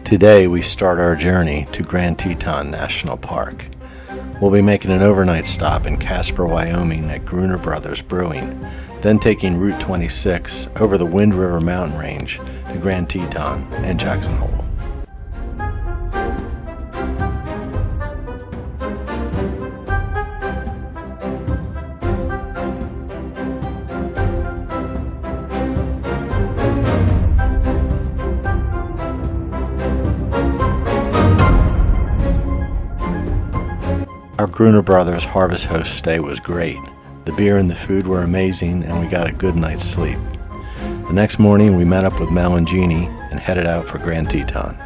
Today we start our journey to Grand Teton National Park. We'll be making an overnight stop in Casper, Wyoming at Gruner Brothers Brewing, then taking Route 26 over the Wind River mountain range to Grand Teton and Jackson Hole. Our Gruner Brothers Harvest Host stay was great. The beer and the food were amazing, and we got a good night's sleep. The next morning, we met up with Mel and Jeannie and headed out for Grand Teton.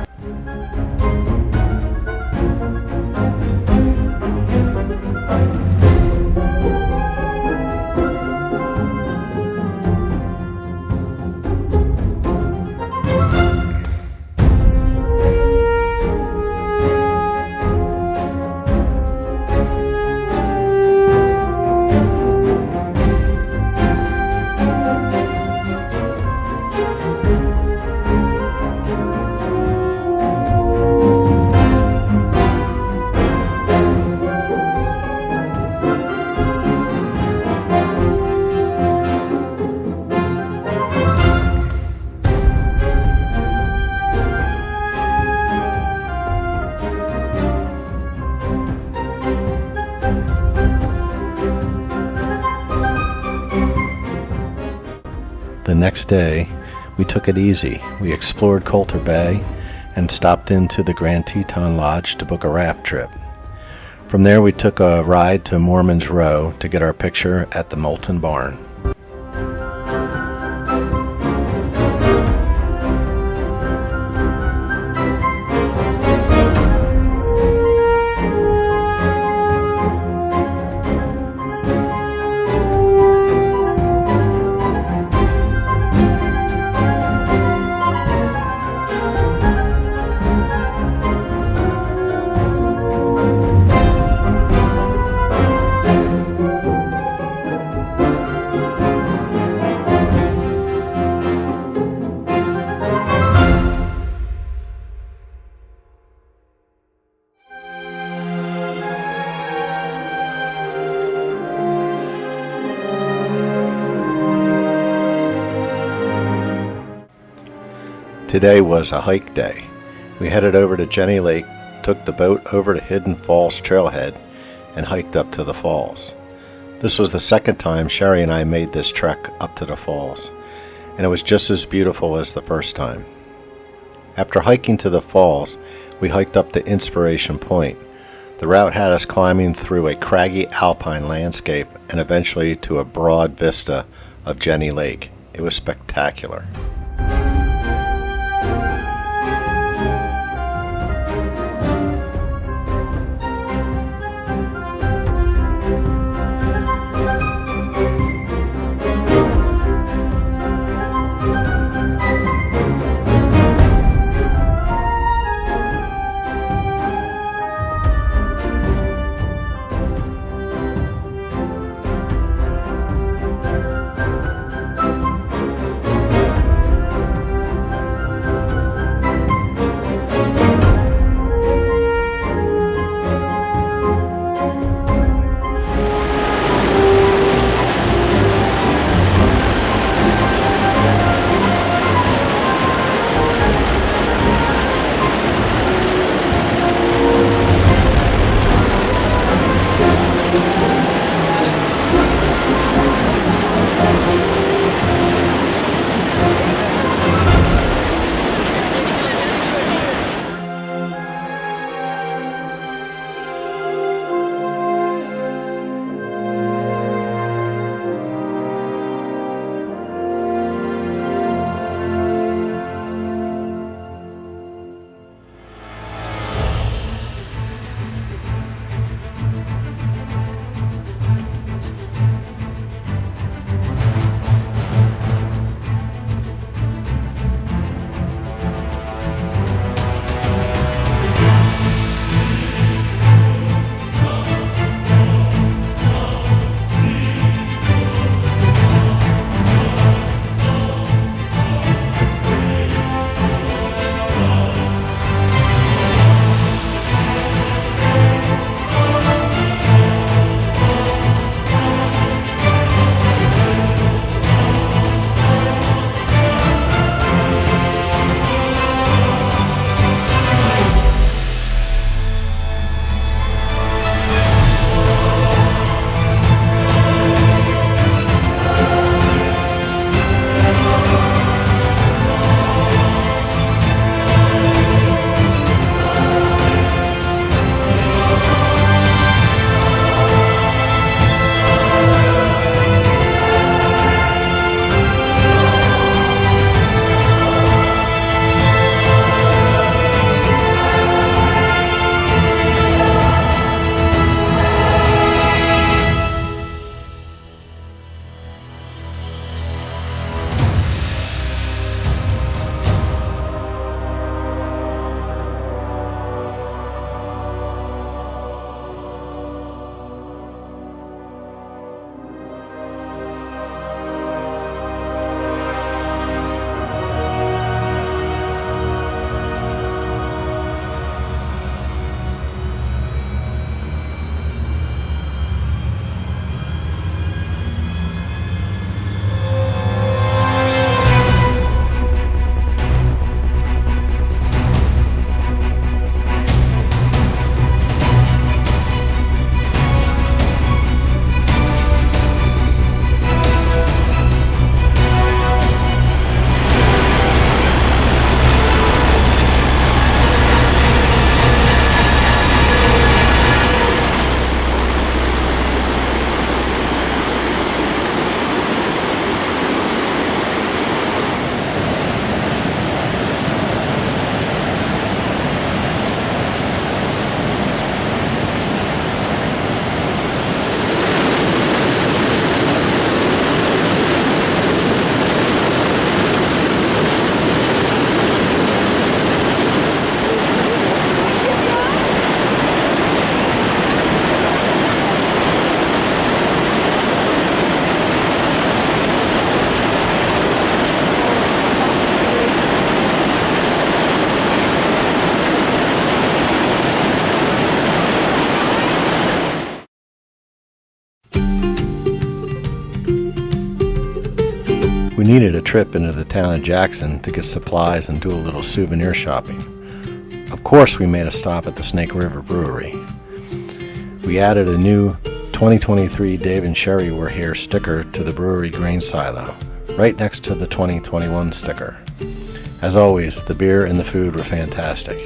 The next day, we took it easy. We explored Coulter Bay and stopped into the Grand Teton Lodge to book a raft trip. From there, we took a ride to Mormon's Row to get our picture at the Molten Barn. Today was a hike day. We headed over to Jenny Lake, took the boat over to Hidden Falls Trailhead, and hiked up to the falls. This was the second time Sherry and I made this trek up to the falls, and it was just as beautiful as the first time. After hiking to the falls, we hiked up to Inspiration Point. The route had us climbing through a craggy alpine landscape and eventually to a broad vista of Jenny Lake. It was spectacular. needed a trip into the town of Jackson to get supplies and do a little souvenir shopping. Of course, we made a stop at the Snake River Brewery. We added a new 2023 Dave & Sherry Were Here sticker to the brewery grain silo, right next to the 2021 sticker. As always, the beer and the food were fantastic.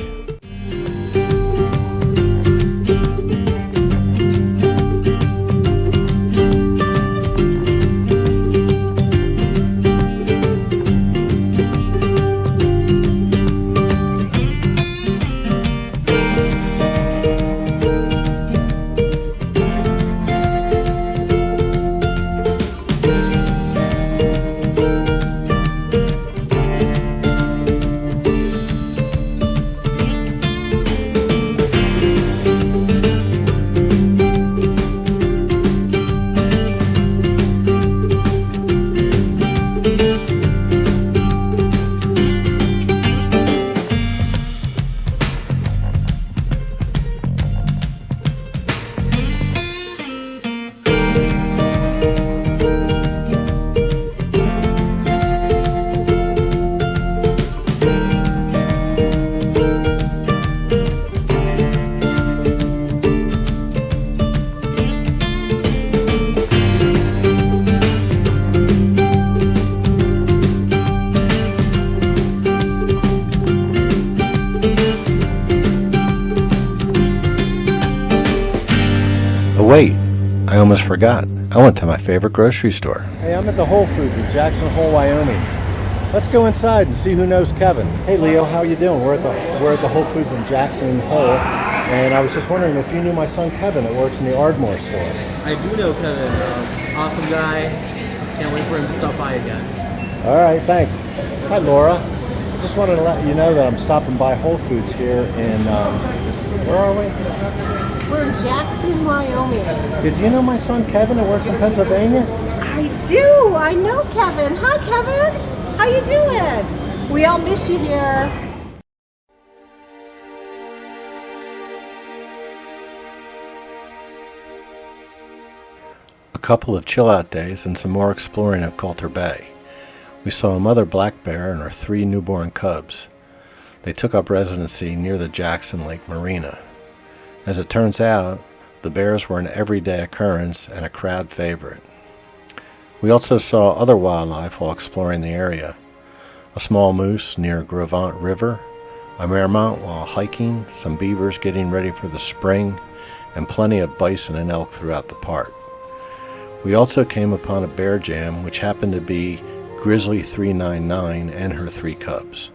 Wait, I almost forgot. I went to my favorite grocery store. Hey, I'm at the Whole Foods in Jackson Hole, Wyoming. Let's go inside and see who knows Kevin. Hey Leo, how you doing? We're at the Whole Foods in Jackson Hole, and I was just wondering if you knew my son Kevin that works in the Ardmore store. I do know Kevin. Awesome guy. Can't wait for him to stop by again. All right, thanks. Hi Laura. I just wanted to let you know that I'm stopping by Whole Foods here in, where are we? We're in Jackson, Wyoming. Did you know my son Kevin that works in Pennsylvania? I do. I know Kevin. Hi, Kevin. How you doing? We all miss you here. A couple of chill-out days and some more exploring of Coulter Bay. We saw a mother black bear and her 3 newborn cubs. They took up residency near the Jackson Lake Marina. As it turns out, the bears were an everyday occurrence and a crowd favorite. We also saw other wildlife while exploring the area. A small moose near Gravant River, a marmot while hiking, some beavers getting ready for the spring, and plenty of bison and elk throughout the park. We also came upon a bear jam which happened to be Grizzly 399 and her 3 cubs.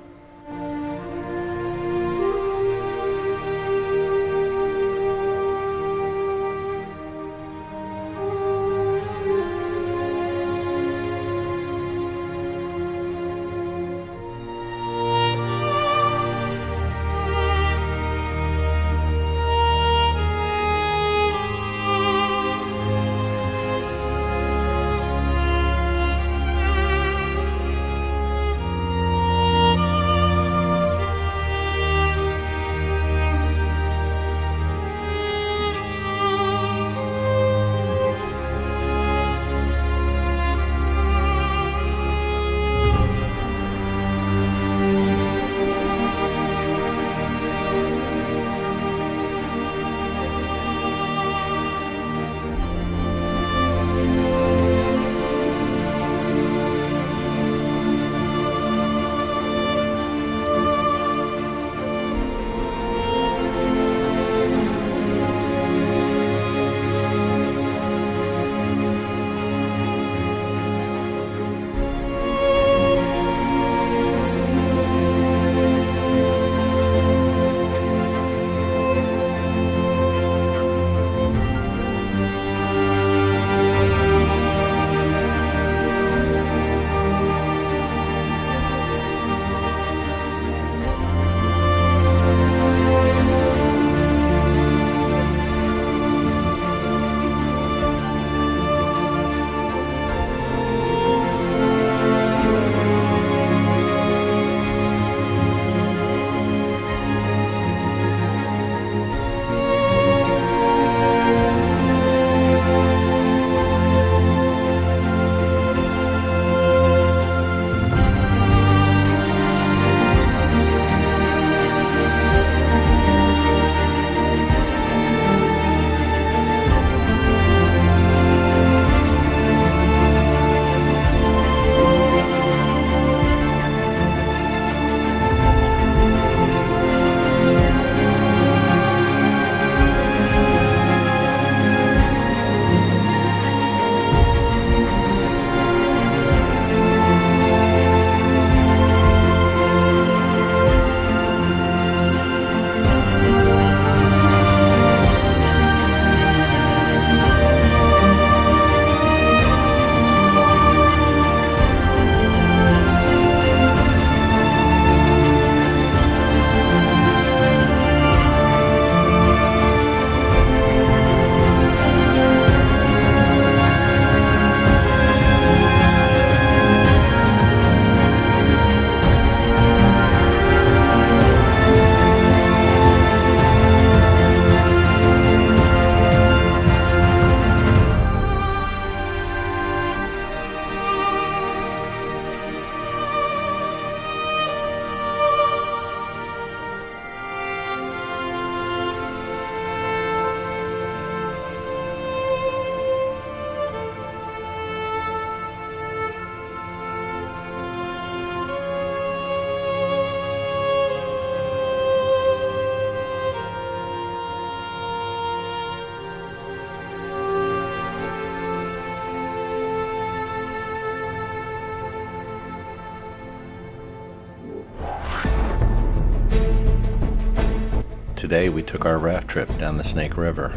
Today we took our raft trip down the Snake River.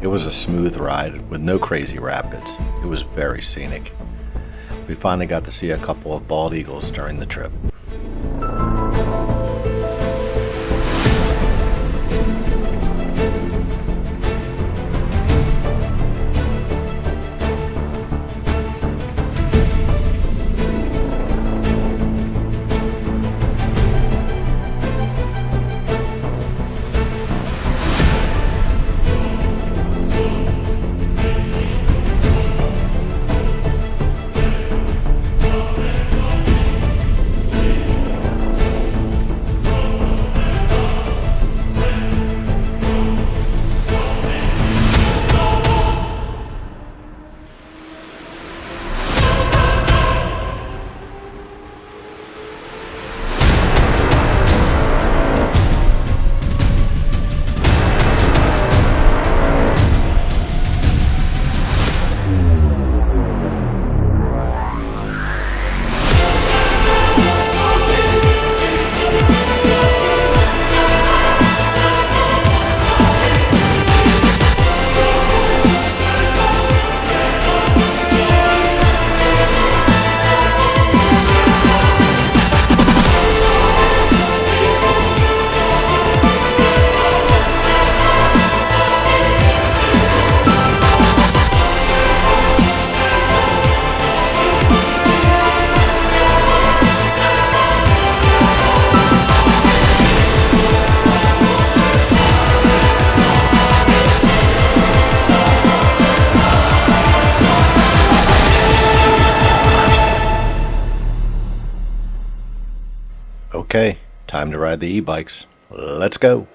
It was a smooth ride with no crazy rapids. It was very scenic. We finally got to see a couple of bald eagles during the trip. Okay, time to ride the e-bikes. Let's go!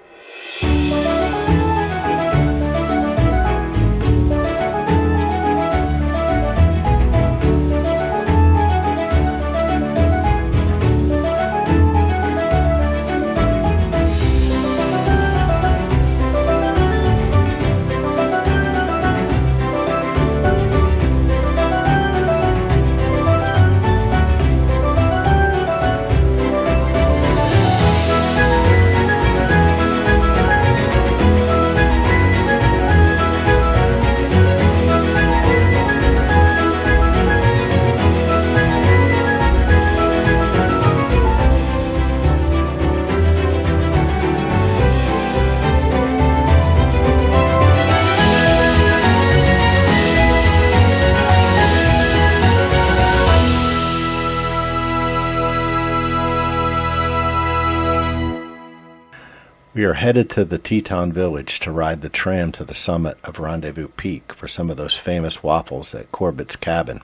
We are headed to the Teton village to ride the tram to the summit of Rendezvous Peak for some of those famous waffles at Corbett's Cabin.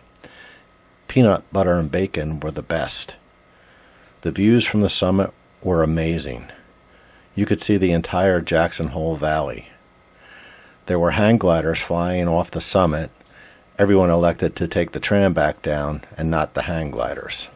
Peanut butter and bacon were the best. The views from the summit were amazing. You could see the entire Jackson Hole Valley. There were hang gliders flying off the summit. Everyone elected to take the tram back down and not the hang gliders.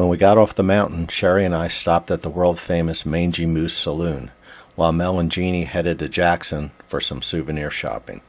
When we got off the mountain, Sherry and I stopped at the world-famous Mangy Moose Saloon, while Mel and Jeannie headed to Jackson for some souvenir shopping.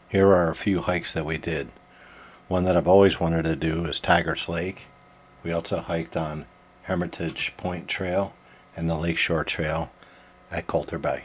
Here are a few hikes that we did. One that I've always wanted to do is Taggart's Lake. We also hiked on Hermitage Point Trail and the Lakeshore Trail at Coulter Bay.